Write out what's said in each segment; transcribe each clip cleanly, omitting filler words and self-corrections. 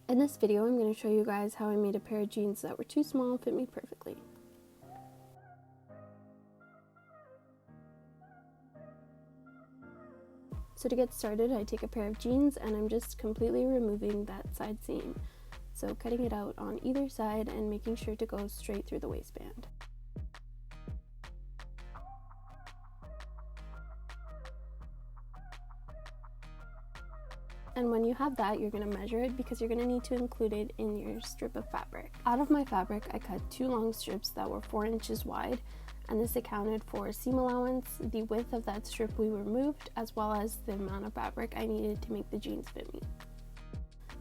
In this video, I'm going to show you guys how I made a pair of jeans that were too small and fit me perfectly. So to get started, I take a pair of jeans and I'm just completely removing that side seam. So cutting it out on either side and making sure to go straight through the waistband. And when you have that, you're going to measure it because you're going to need to include it in your strip of fabric. Out of my fabric, I cut 2 long strips that were 4 inches wide, and this accounted for seam allowance, the width of that strip we removed, as well as the amount of fabric I needed to make the jeans fit me.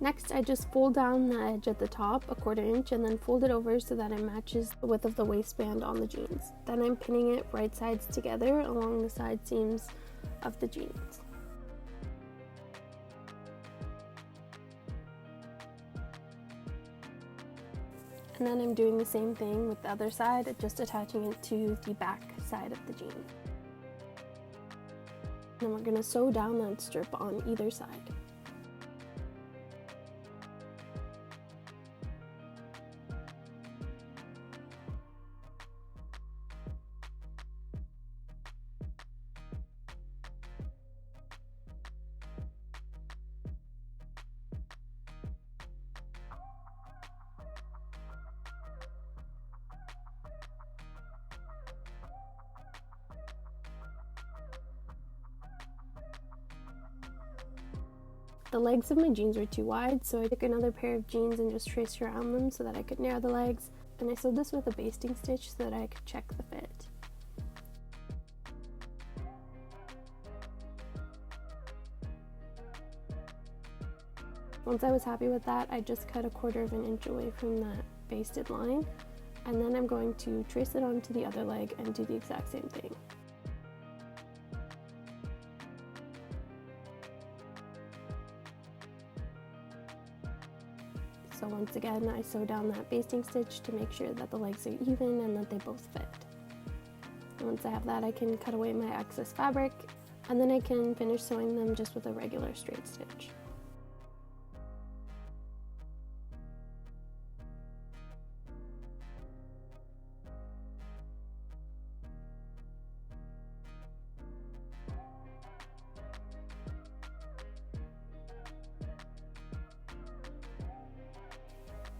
Next, I just fold down the edge at the top a 1/4 inch and then fold it over so that it matches the width of the waistband on the jeans. Then I'm pinning it right sides together along the side seams of the jeans. And then I'm doing the same thing with the other side, just attaching it to the back side of the jean. Then we're going to sew down that strip on either side. The legs of my jeans were too wide, so I took another pair of jeans and just traced around them so that I could narrow the legs, and I sewed this with a basting stitch so that I could check the fit. Once I was happy with that, I just cut a 1/4 inch away from that basted line, and then I'm going to trace it onto the other leg and do the exact same thing. So once again, I sew down that basting stitch to make sure that the legs are even and that they both fit. And once I have that, I can cut away my excess fabric, and then I can finish sewing them just with a regular straight stitch.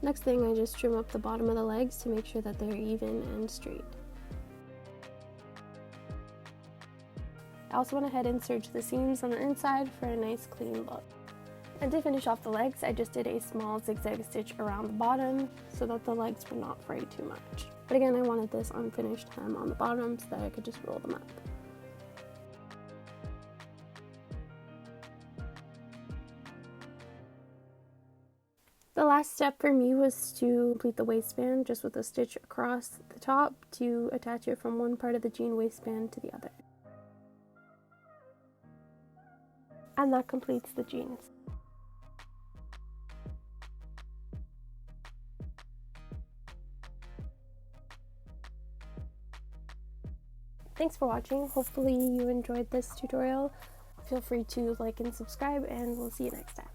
Next thing, I just trim up the bottom of the legs to make sure that they're even and straight. I also went ahead and serged the seams on the inside for a nice clean look. And to finish off the legs, I just did a small zigzag stitch around the bottom so that the legs would not fray too much. But again, I wanted this unfinished hem on the bottom so that I could just roll them up. The last step for me was to complete the waistband just with a stitch across the top to attach it from one part of the jean waistband to the other. And that completes the jeans. Thanks for watching. Hopefully you enjoyed this tutorial. Feel free to like and subscribe, and we'll see you next time.